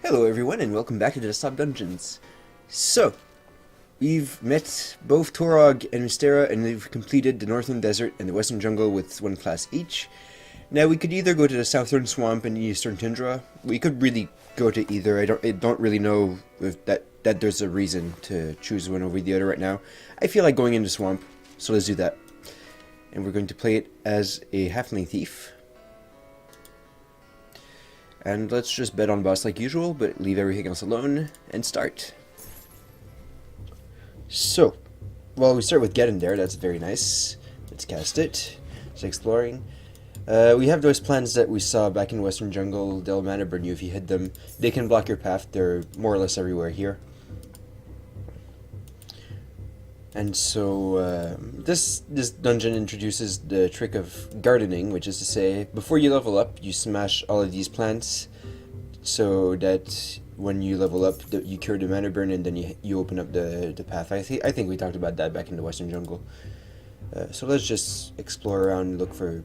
Hello everyone and welcome back to the Desktop Dungeons. So, we've met both Torog and Mystera and we've completed the Northern Desert and the Western Jungle with one class each. Now we could either go to the Southern Swamp and the Eastern Tundra. We could really go to either. I don't really know if that there's a reason to choose one over the other right now. I feel like going into Swamp, so let's do that. And we're going to play it as a Halfling Thief. And let's just bet on boss like usual, but leave everything else alone, and start. So, well, we start with getting there, that's very nice. Let's cast it. Just exploring. We have those plants that we saw back in Western Jungle. They'll mana burn you if you hit them. They can block your path, they're more or less everywhere here. And so, this dungeon introduces the trick of gardening, which is to say, before you level up, you smash all of these plants, so that when you level up, you cure the mana burn, and then you open up the path. I think we talked about that back in the Western Jungle. So let's just explore around and look for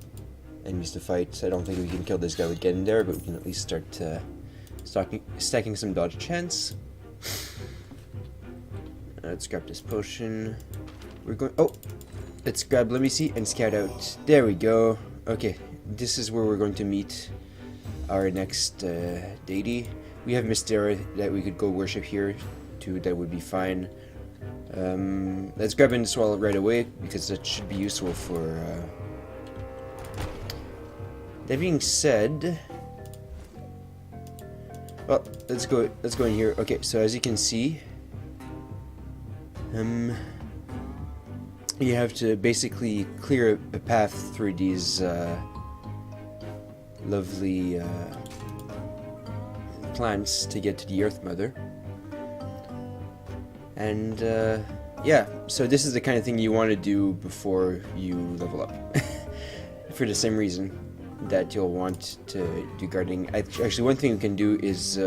enemies to fight. I don't think we can kill this guy with getting there, but we can at least start stacking some dodge chance. Let's grab this potion. We're going. Oh, let's grab. Let me see and scout out. There we go. Okay, this is where we're going to meet our next deity. We have Mystera that we could go worship here too. That would be fine. Let's grab in the swallow right away because that should be useful for. That being said, well, let's go in here. Okay, so as you can see. You have to basically clear a path through these lovely plants to get to the Earthmother. And yeah, so this is the kind of thing you want to do before you level up. For the same reason that you'll want to do gardening. Actually, one thing we can do is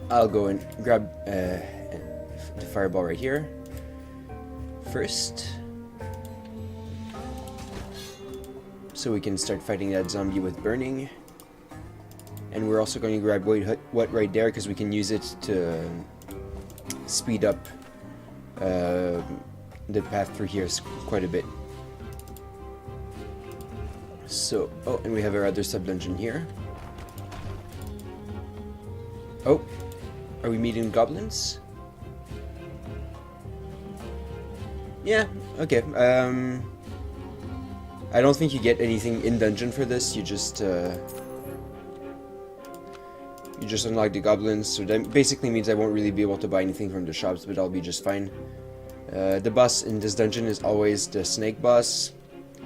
I'll go and grab the fireball right here first, so we can start fighting that zombie with burning. And we're also going to grab what right there because we can use it to speed up the path through here quite a bit. So, oh, and we have our other sub-dungeon here. Oh. Are we meeting goblins? Yeah, okay. I don't think you get anything in dungeon for this. You just unlock the goblins, so that basically means I won't really be able to buy anything from the shops, but I'll be just fine. The boss in this dungeon is always the snake boss.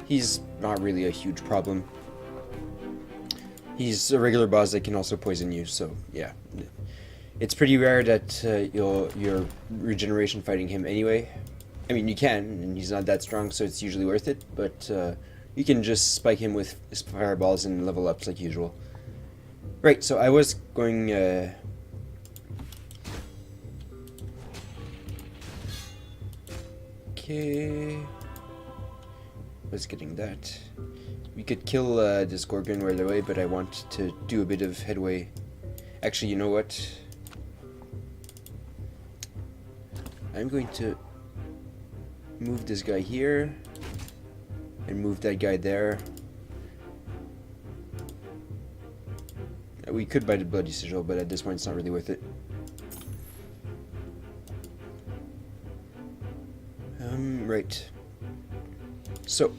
He's not really a huge problem. He's a regular boss that can also poison you, so yeah. It's pretty rare that you're regeneration fighting him anyway. I mean, you can, and he's not that strong, so it's usually worth it, but you can just spike him with fireballs and level ups like usual. Right, so I was going... Okay... Was getting that. We could kill this Gorgon right away, but I want to do a bit of headway. Actually, you know what? I'm going to move this guy here and move that guy there. We could buy the bloody sigil, but at this point it's not really worth it. Right. So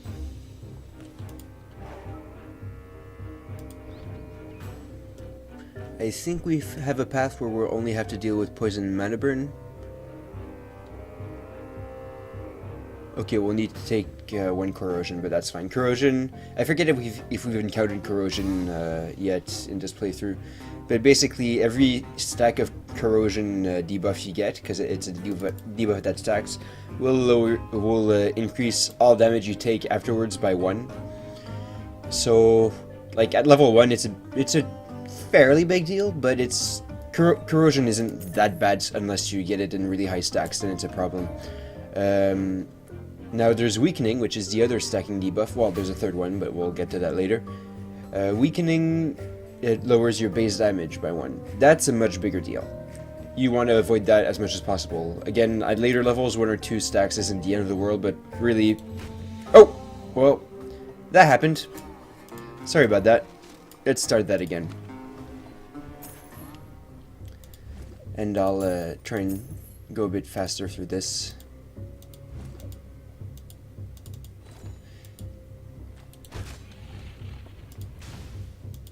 I think we have a path where we'll only have to deal with poison and mana burn. Okay, we'll need to take one corrosion, but that's fine. Corrosion, I forget if we've encountered corrosion yet in this playthrough, but basically every stack of corrosion debuff you get, because it's a debuff that stacks, will increase all damage you take afterwards by 1. So, like at level 1, it's a fairly big deal, but corrosion isn't that bad unless you get it in really high stacks, then it's a problem. Now there's weakening, which is the other stacking debuff. Well, there's a third one, but we'll get to that later. Weakening, it lowers your base damage by 1. That's a much bigger deal. You want to avoid that as much as possible. Again, at later levels, 1 or 2 stacks isn't the end of the world, but really... Oh! Well, that happened. Sorry about that. Let's start that again. And I'll try and go a bit faster through this.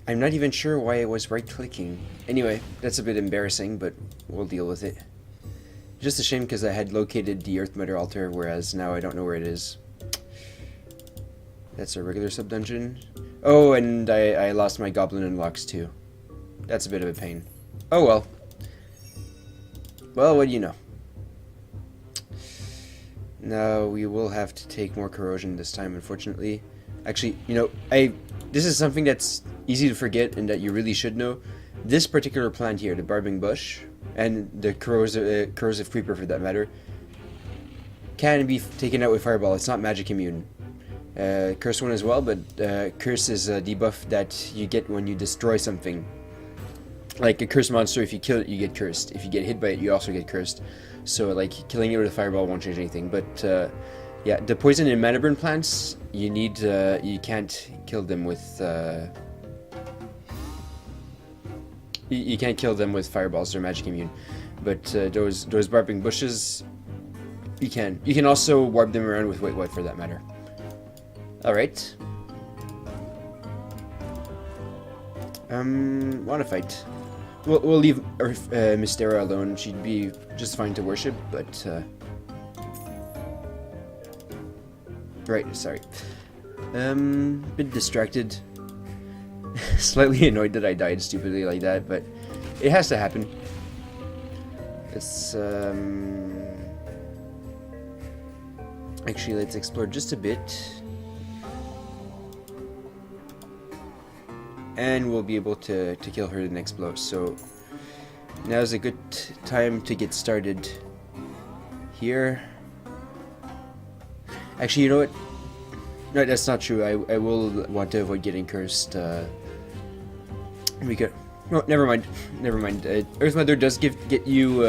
I'm not even sure why I was right-clicking. Anyway, that's a bit embarrassing, but we'll deal with it. Just a shame because I had located the Earthmother altar, whereas now I don't know where it is. That's a regular sub-dungeon. Oh, and I lost my goblin unlocks too. That's a bit of a pain. Oh well. Well, what do you know? Now we will have to take more corrosion this time, unfortunately. Actually, you know, this is something that's easy to forget and that you really should know. This particular plant here, the barbing bush, and the corrosive creeper for that matter, can be taken out with fireball. It's not magic immune. Curse one as well, but curse is a debuff that you get when you destroy something. Like a cursed monster, if you kill it, you get cursed. If you get hit by it, you also get cursed. So, like, killing it with a fireball won't change anything. But, yeah, the poison in mana burn plants, you need, you can't kill them with, you can't kill them with fireballs, they're magic immune. But, those barbing bushes, you can. You can also warp them around with what for that matter. Alright. Wanna fight. We'll leave Mystera alone. She'd be just fine to worship, but right, sorry. Bit distracted. Slightly annoyed that I died stupidly like that, but it has to happen. Let's actually let's explore just a bit. And we'll be able to kill her the next blow. So now's a good time to get started here. Actually, you know what? No, that's not true. I will want to avoid getting cursed. We could. No, never mind. Never mind. Earthmother does get you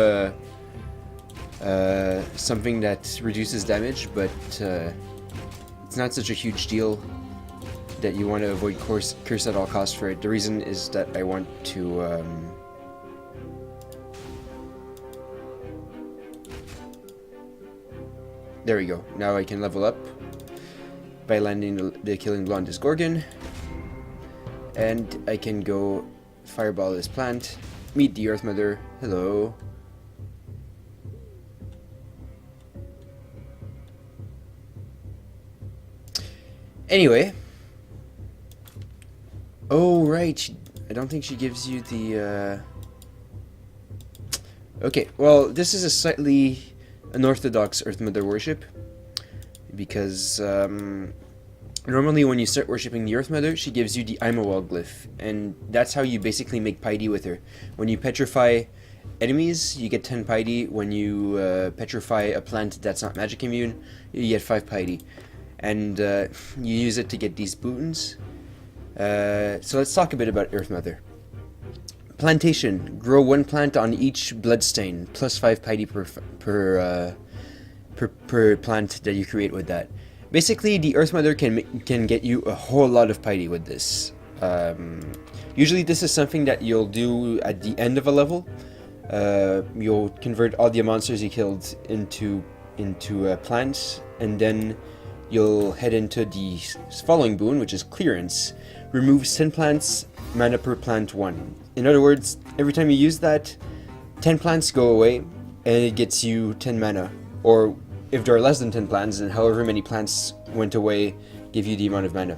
something that reduces damage, but it's not such a huge deal that you want to avoid curse at all costs for it. The reason is that I want to there we go. Now I can level up by landing the killing blow on this Gorgon, and I can go fireball this plant, meet the Earthmother. Hello. Anyway. Oh, right. I don't think she gives you the, Okay, well, this is a slightly unorthodox Earthmother worship. Because, normally when you start worshipping the Earthmother, she gives you the Imawal glyph. And that's how you basically make piety with her. When you petrify enemies, you get 10 piety. When you petrify a plant that's not magic immune, you get 5 piety. And you use it to get these boons. So let's talk a bit about Earthmother. Plantation. Grow 1 plant on each bloodstain, plus 5 piety per plant that you create with that. Basically, the Earthmother can get you a whole lot of piety with this. Usually this is something that you'll do at the end of a level. You'll convert all the monsters you killed into plants, and then you'll head into the following boon, which is Clearance. Removes 10 plants, mana per plant 1. In other words, every time you use that, 10 plants go away, and it gets you 10 mana. Or if there are less than 10 plants, then however many plants went away give you the amount of mana.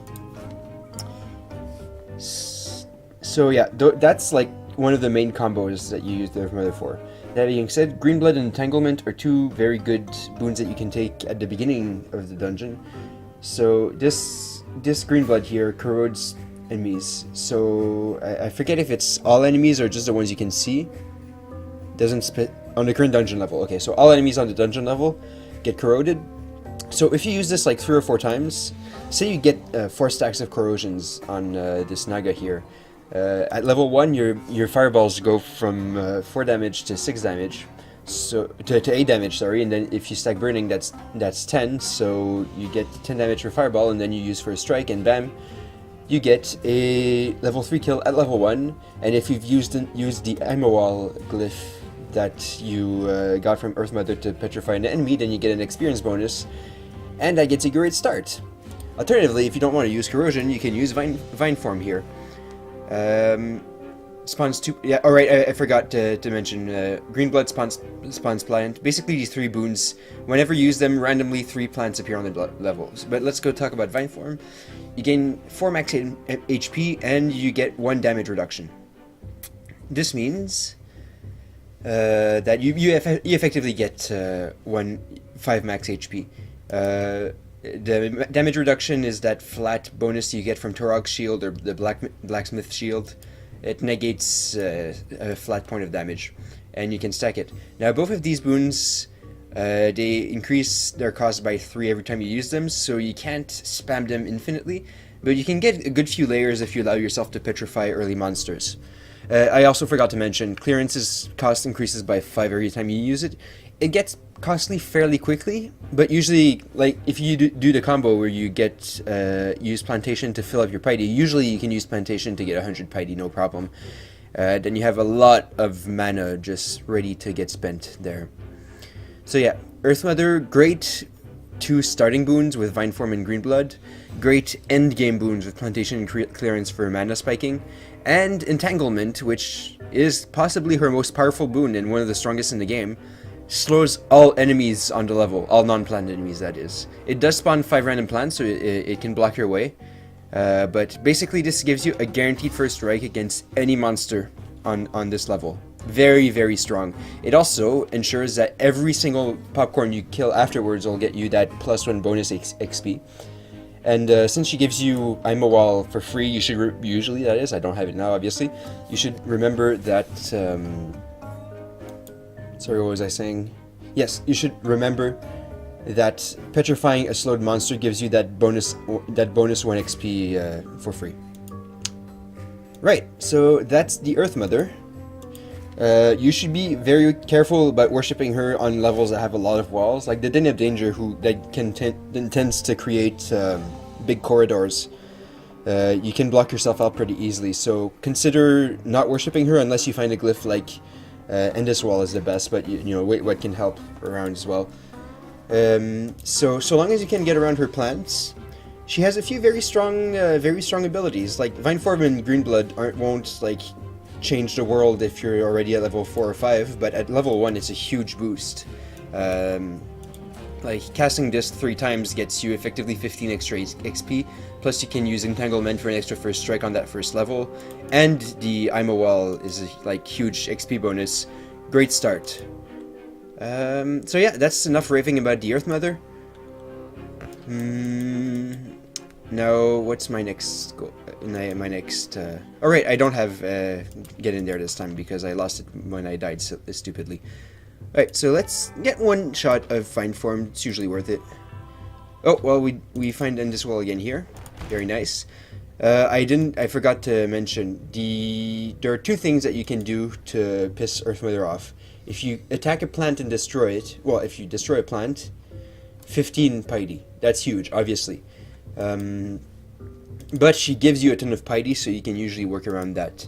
So yeah, that's like one of the main combos that you use the Earthmother for. That being said, Green Blood and Entanglement are 2 very good boons that you can take at the beginning of the dungeon. So this Green Blood here corrodes enemies. So I forget if it's all enemies or just the ones you can see. Doesn't spit on the current dungeon level. Okay, so all enemies on the dungeon level get corroded. So if you use this like 3 or 4 times, say you get 4 stacks of corrosions on this Naga here. At level 1, your fireballs go from 4 damage to 6 damage, so to 8 damage, sorry, and then if you stack burning, that's 10, so you get 10 damage for fireball, and then you use first strike, and bam, you get a level 3 kill at level 1, and if you've used the ammo wall glyph that you got from Earthmother to petrify an enemy, then you get an experience bonus, and that gets a great start. Alternatively, if you don't want to use corrosion, you can use vine form here. Spawns 2. Yeah, alright, I forgot to mention. Green blood spawns plant. Basically, these 3 boons, whenever you use them, randomly 3 plants appear on the levels. But let's go talk about vine form. You gain 4 max HP and you get 1 damage reduction. This means that you effectively get 5 max HP. The damage reduction is that flat bonus you get from Torog's shield or the blacksmith shield. It negates a flat point of damage, and you can stack it. Now both of these boons, they increase their cost by 3 every time you use them, so you can't spam them infinitely, but you can get a good few layers if you allow yourself to petrify early monsters. I also forgot to mention, clearance's cost increases by 5 every time you use it. It gets costly fairly quickly, but usually, like, if you do the combo where you get use plantation to fill up your piety, usually you can use plantation to get 100 piety, no problem. Then you have a lot of mana just ready to get spent there. So yeah, Earthmother, great 2 starting boons with Vine Form and Green Blood, great end game boons with Plantation and Clearance for mana spiking, and Entanglement, which is possibly her most powerful boon and one of the strongest in the game. Slows all enemies on the level, all non-plant enemies, that is. It does spawn 5 random plants, so it can block your way. But basically this gives you a guaranteed first strike against any monster on this level. Very, very strong. It also ensures that every single popcorn you kill afterwards will get you that +1 bonus XP. And since she gives you Imo Wall for free, you should usually, that is, I don't have it now obviously, you should remember that... Sorry, what was I saying? Yes, you should remember that petrifying a slowed monster gives you that bonus 1 XP for free. Right, so that's the Earthmother. You should be very careful about worshipping her on levels that have a lot of walls, like the Den of Danger, tends to create big corridors. You can block yourself out pretty easily, so consider not worshipping her unless you find a glyph like Endless Wall is the best, but you know, wait, what can help around as well. So long as you can get around her plants, she has a few very strong abilities. Like Vine Form and Green Blood won't like change the world if you're already at level 4 or 5, but at level 1 it's a huge boost. Like casting this 3 times gets you effectively 15 extra XP, plus you can use Entanglement for an extra first strike on that first level, and the Imo Wall is a like huge XP bonus. Great start. So yeah, that's enough raving about the Earthmother. Now, what's my next goal? My next... Alright, I don't have Get In There this time because I lost it when I died stupidly. Alright, so let's get 1 shot of Vine Form. It's usually worth it. Oh, well, we find Endless Wall again here. Very nice. I forgot to mention, there are 2 things that you can do to piss Earthmother off. If you attack a plant and destroy it, well, if you destroy a plant, 15 piety. That's huge, obviously. But she gives you a ton of piety, so you can usually work around that.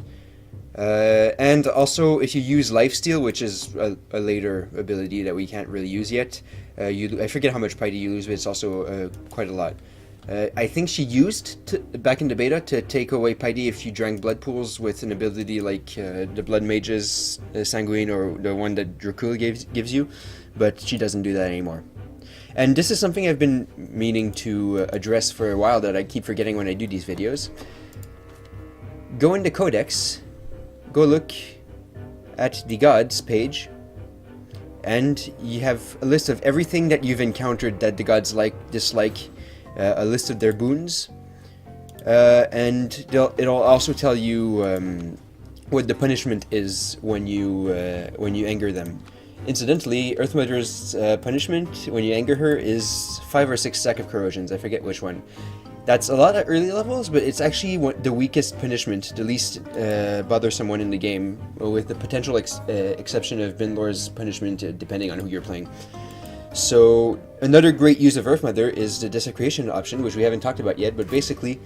And also, if you use Lifesteal, which is a later ability that we can't really use yet, I forget how much piety you lose, but it's also quite a lot. I think she used back in the beta to take away piety if you drank blood pools with an ability like the Blood Mage's Sanguine or the one that Dracula gives you, but she doesn't do that anymore. And this is something I've been meaning to address for a while that I keep forgetting when I do these videos. Go into Codex, go look at the gods page, and you have a list of everything that you've encountered that the gods dislike, a list of their boons, and it'll also tell you what the punishment is when you anger them. Incidentally, Earthmother's punishment when you anger her is 5 or 6 stack of corrosions. I forget which one. That's a lot at early levels, but it's actually the weakest punishment, the least bothersome one in the game, with the potential exception of Vinlor's punishment, depending on who you're playing. So another great use of Earthmother is the desecration option, which we haven't talked about yet, but basically,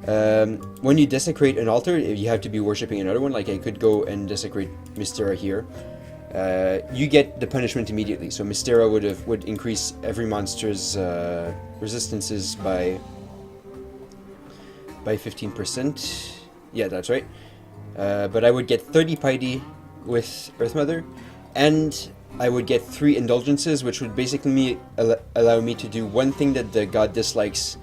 when you desecrate an altar, you have to be worshipping another one. Like I could go and desecrate Mystera here. You get the punishment immediately. So Mystera would increase every monster's resistances by 15%. Yeah, that's right. But I would get 30 piety with Earthmother, and I would get 3 indulgences, which would basically allow me to do one thing that the god dislikes,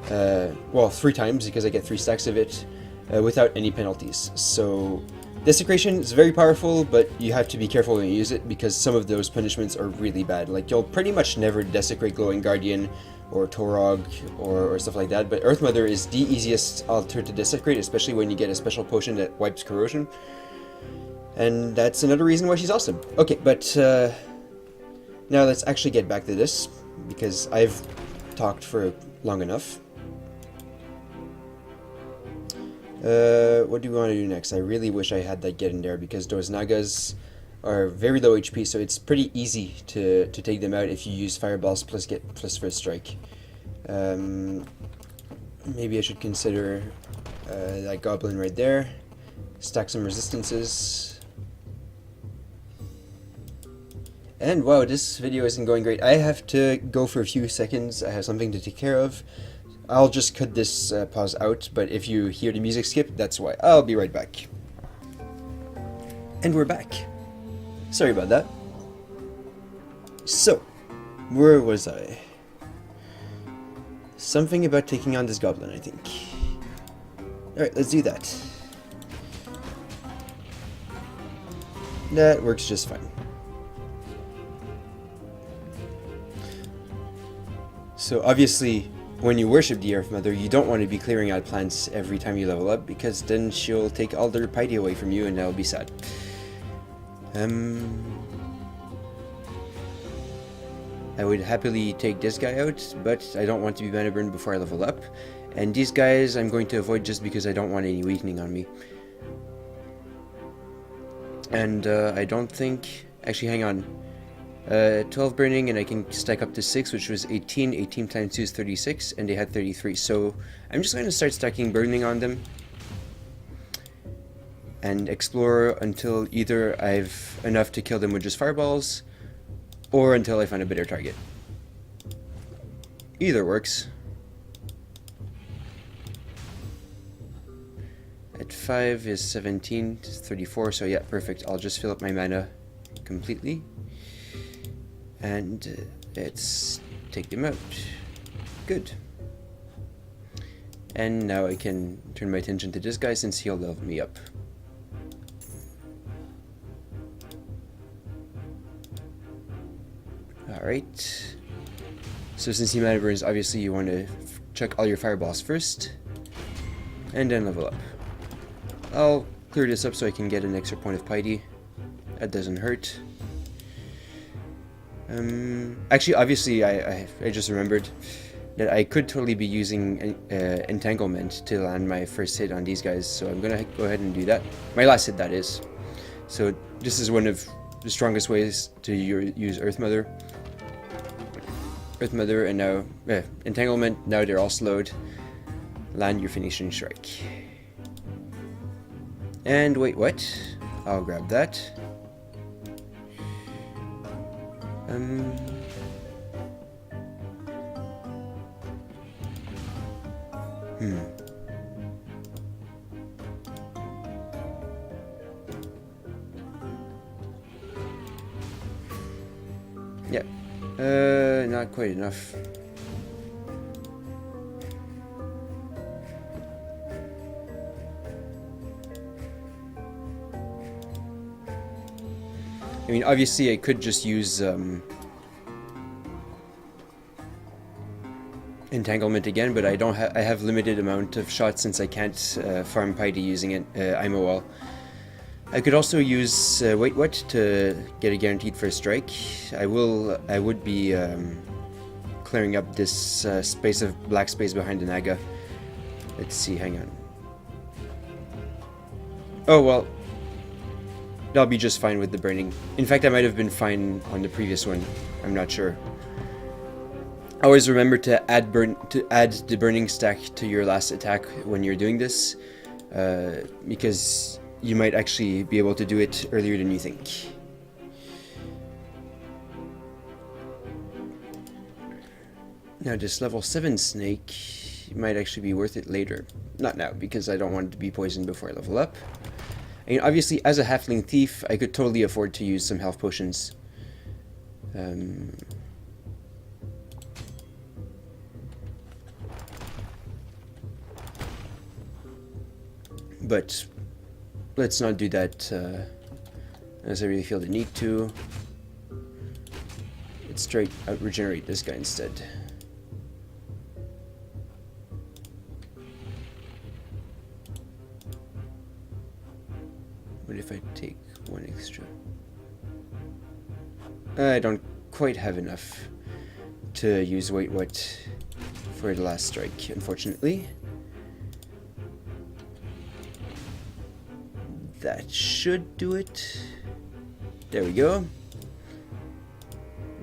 well, 3 times, because I get 3 stacks of it, without any penalties. So desecration is very powerful, but you have to be careful when you use it, because some of those punishments are really bad. Like, you'll pretty much never desecrate Glowing Guardian or Torog or stuff like that, but Earthmother is the easiest altar to desecrate, especially when you get a special potion that wipes corrosion. And that's another reason why she's awesome. Okay, but now let's actually get back to this, because I've talked for long enough. What do we want to do next? I really wish I had that get in there, because those Nagas are very low HP, so it's pretty easy to take them out if you use Fireballs plus First Strike. Maybe I should consider that Goblin right there. Stack some resistances. And wow, this video isn't going great. I have to go for a few seconds. I have something to take care of. I'll just cut this pause out, but if you hear the music skip, that's why. I'll be right back. And we're back. Sorry about that. So, where was I? Something about taking on this goblin, I think. Alright, let's do that. That works just fine. So obviously, when you worship the Earthmother, you don't want to be clearing out plants every time you level up, because then she'll take all their piety away from you, and that'll be sad. I would happily take this guy out, but I don't want to be mana burned before I level up. And these guys I'm going to avoid just because I don't want any weakening on me. And I don't think... Actually, hang on. 12 burning, and I can stack up to 6, which was 18. 18 times 2 is 36, and they had 33. So I'm just going to start stacking burning on them and explore until either I've enough to kill them with just fireballs, or until I find a better target. Either works. At 5 is 17, 34, so yeah, perfect. I'll just fill up my mana completely. And let's take them out. Good. And now I can turn my attention to this guy, since he'll level me up. Alright. So since he mana burns, obviously you want to check all your fireballs first, and then level up. I'll clear this up so I can get an extra point of piety. That doesn't hurt. Actually, obviously, I just remembered that I could totally be using Entanglement to land my first hit on these guys, so I'm gonna go ahead and do that. My last hit, that is. So this is one of the strongest ways to use Earthmother. Earthmother, and now Entanglement. Now they're all slowed. Land your finishing strike. And wait, what? I'll grab that. Yeah. Not quite enough. I mean, obviously I could just use Entanglement again, but I have limited amount of shots since I can't farm piety using it. IMOL. I could also use wait, what, to get a guaranteed first strike. I would be clearing up this space of black space behind the Naga. Let's see, hang on. Oh, well, that'll be just fine with the burning. In fact, I might have been fine on the previous one. I'm not sure. Always remember to add the burning stack to your last attack when you're doing this, because you might actually be able to do it earlier than you think. Now this level 7 snake might actually be worth it later. Not now, because I don't want it to be poisoned before I level up. And obviously, as a halfling thief, I could totally afford to use some health potions. But let's not do that unless I really feel the need to. Let's straight out regenerate this guy instead. What if I take one extra? I don't quite have enough to use Wait What for the last strike, unfortunately. That should do it. There we go.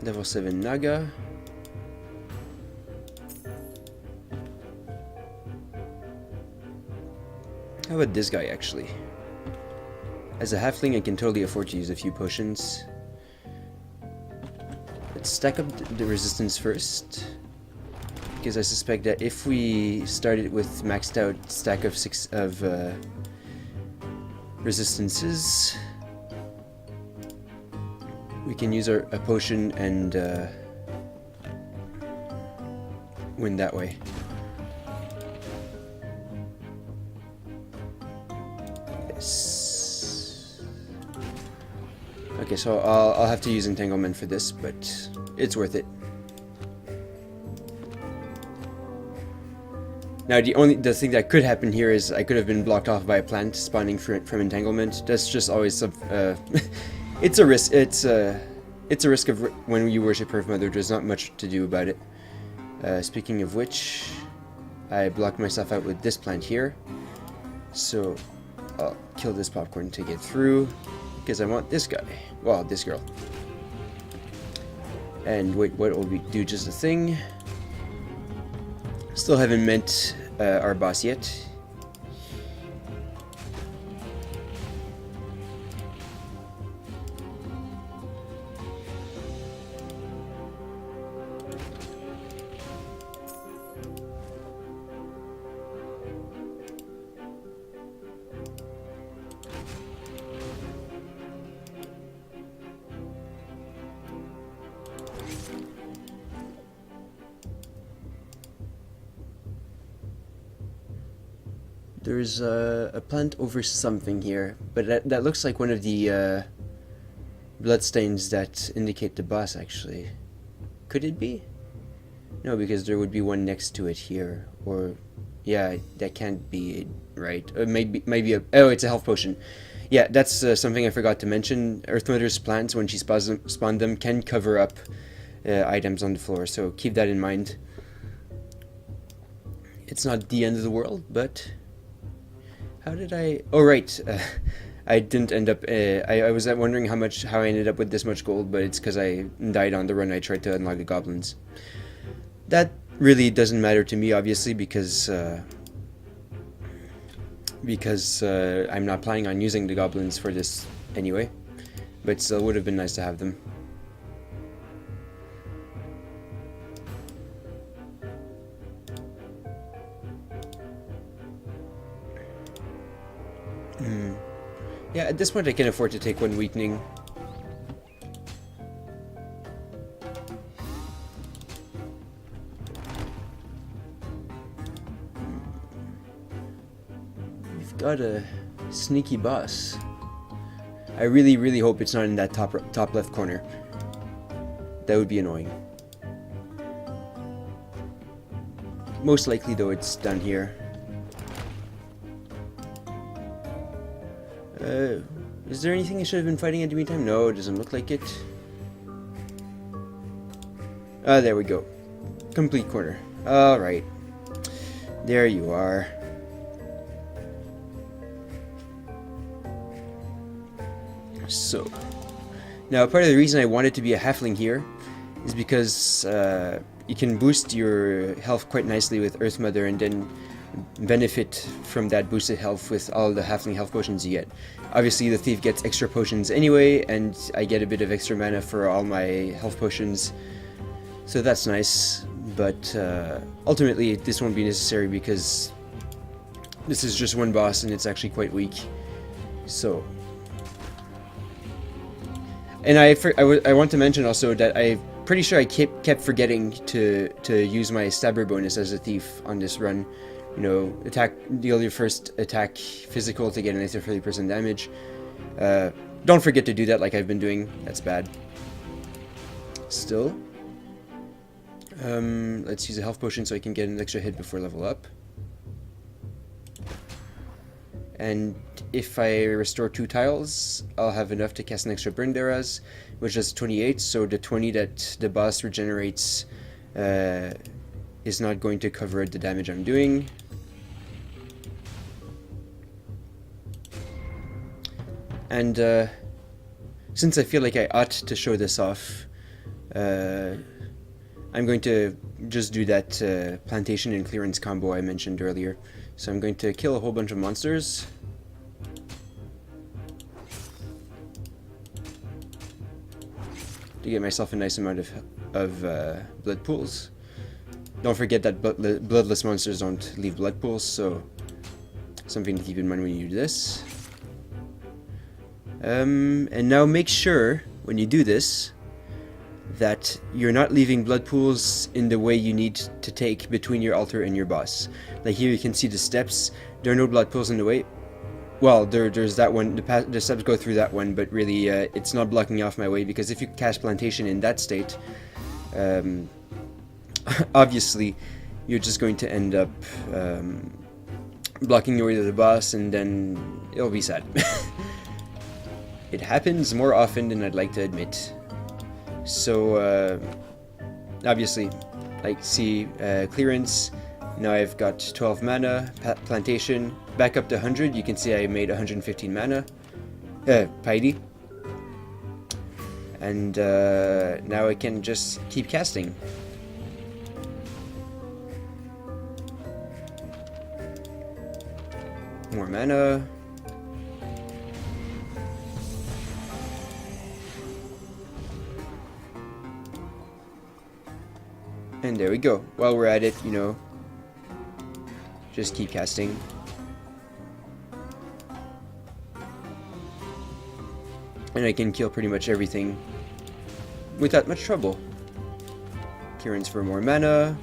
Level 7 Naga. How about this guy, actually? As a halfling, I can totally afford to use a few potions. Let's stack up the resistance first, because I suspect that if we started with maxed out stack of 6 resistances, we can use a potion and win that way. Yes. Okay, so I'll have to use entanglement for this, but it's worth it. Now the thing that could happen here is I could have been blocked off by a plant spawning from entanglement. That's just always some. It's a risk. It's a risk of when you worship Earthmother. There's not much to do about it. Speaking of which, I blocked myself out with this plant here, so I'll kill this popcorn to get through because I want this guy. Well, this girl. And wait, what will we do? Just a thing. Still haven't met our boss yet. There's a plant over something here, but that looks like one of the bloodstains that indicate the boss, actually. Could it be? No, because there would be one next to it here. Or, yeah, that can't be it, right? Maybe oh, it's a health potion. Yeah, that's something I forgot to mention. Earthmother's plants, when she spawned them, can cover up items on the floor, so keep that in mind. It's not the end of the world, but... How did I... Oh, right. I didn't end up... I was wondering how I ended up with this much gold, but it's because I died on the run. I tried to unlock the goblins. That really doesn't matter to me, obviously, because I'm not planning on using the goblins for this anyway. But still, would have been nice to have them. Yeah, at this point I can afford to take one weakening. We've got a sneaky boss. I really, really hope it's not in that top left corner. That would be annoying. Most likely though it's down here. Is there anything I should have been fighting in the meantime? No, it doesn't look like it. Ah, there we go. Complete corner. Alright. There you are. So, now part of the reason I wanted to be a halfling here is because you can boost your health quite nicely with Earthmother and then benefit from that boosted health with all the halfling health potions you get. Obviously the thief gets extra potions anyway, and I get a bit of extra mana for all my health potions, so that's nice. But ultimately this won't be necessary because this is just one boss and it's actually quite weak. So, and I want to mention also that I'm pretty sure I kept forgetting to use my stabber bonus as a thief on this run. You know, deal your first attack physical to get an extra 30% damage. Don't forget to do that like I've been doing. That's bad. Still. Let's use a health potion so I can get an extra hit before level up. And if I restore 2 tiles, I'll have enough to cast an extra burn Deras, which is 28, so the 20 that the boss regenerates is not going to cover the damage I'm doing. And since I feel like I ought to show this off, I'm going to just do that plantation and clearance combo I mentioned earlier. So I'm going to kill a whole bunch of monsters. To get myself a nice amount of blood pools. Don't forget that bloodless monsters don't leave blood pools, so something to keep in mind when you do this. And now make sure, when you do this, that you're not leaving blood pools in the way you need to take between your altar and your boss. Like here you can see the steps, there are no blood pools in the way. Well, there's that one, the steps go through that one, but really it's not blocking off my way, because if you cast plantation in that state, obviously you're just going to end up blocking your way to the boss, and then it'll be sad. It happens more often than I'd like to admit. So obviously, like, see, clearance, now I've got 12 mana, plantation, back up to 100, you can see I made 115 mana, piety, and now I can just keep casting. More mana. And there we go. While we're at it, you know, just keep casting. And I can kill pretty much everything without much trouble. Clearance for more mana.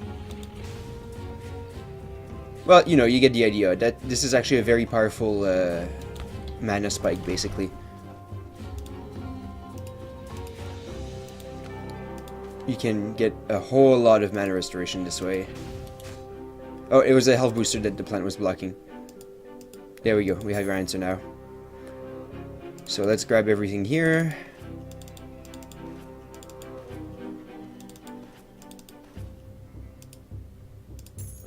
Well, you know, you get the idea. That this is actually a very powerful mana spike, basically. You can get a whole lot of mana restoration this way. Oh, it was a health booster that the plant was blocking. There we go, we have our answer now. So let's grab everything here.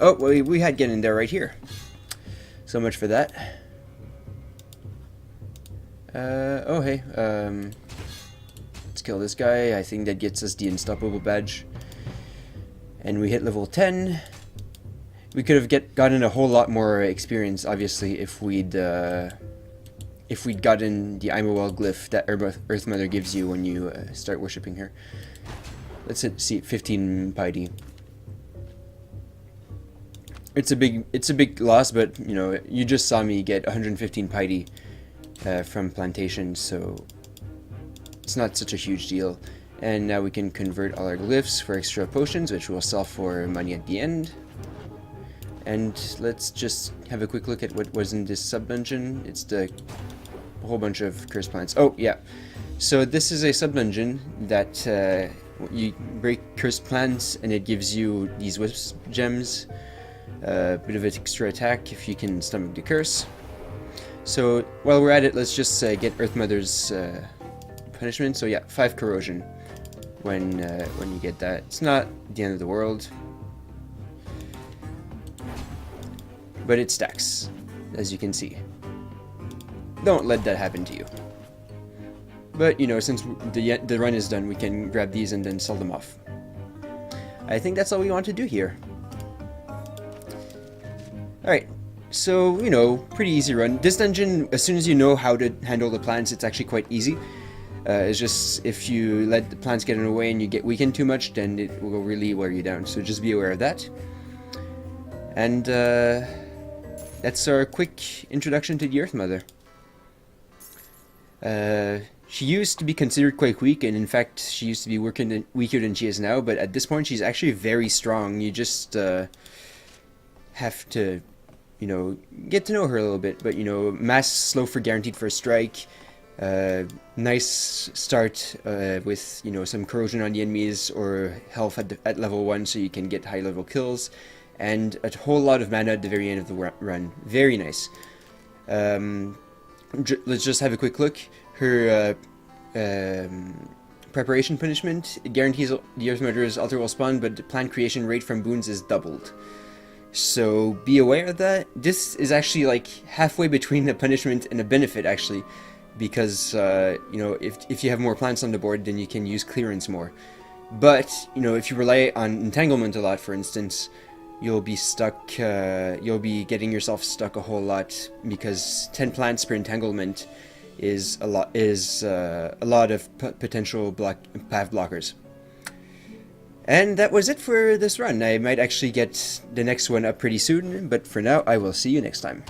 Oh, well, we had get in there right here. So much for that. Oh hey, let's kill this guy. I think that gets us the Unstoppable badge. And we hit level 10. We could have gotten a whole lot more experience, obviously, if we'd gotten the Imawell glyph that Earthmother gives you when you start worshipping her. Let's see, 15 piety. It's a big loss, but you know, you just saw me get 115 piety from plantation, so it's not such a huge deal. And now we can convert all our glyphs for extra potions, which we'll sell for money at the end. And let's just have a quick look at what was in this sub-dungeon. It's a whole bunch of cursed plants. Oh, yeah. So this is a sub-dungeon that you break cursed plants and it gives you these wisp gems. A bit of an extra attack if you can stomach the curse. So while we're at it, let's just get Earthmother's punishment. So yeah, 5 corrosion when you get that. It's not the end of the world. but it stacks, as you can see. Don't let that happen to you. But, you know, since the run is done, we can grab these and then sell them off. I think that's all we want to do here. Alright, so, you know, pretty easy run. This dungeon, as soon as you know how to handle the plants, it's actually quite easy. It's just, if you let the plants get in the way and you get weakened too much, then it will really wear you down. So just be aware of that. And that's our quick introduction to the Earthmother. She used to be considered quite weak, and in fact, she used to be weaker than she is now, but at this point, she's actually very strong. You just have to, you know, get to know her a little bit. But, you know, mass slow for guaranteed first strike, nice start with, you know, some corrosion on the enemies or health at level 1 so you can get high level kills, and a whole lot of mana at the very end of the run. Very nice. Let's just have a quick look. Her preparation punishment, it guarantees the Earthmother's altar will spawn, but the plant creation rate from boons is doubled. So be aware of that. This is actually like halfway between a punishment and a benefit, actually, because you know, if you have more plants on the board, then you can use clearance more. But you know, if you rely on entanglement a lot, for instance, you'll be stuck. You'll be getting yourself stuck a whole lot, because 10 plants per entanglement is a lot. A lot of potential path blockers. And that was it for this run. I might actually get the next one up pretty soon, but for now, I will see you next time.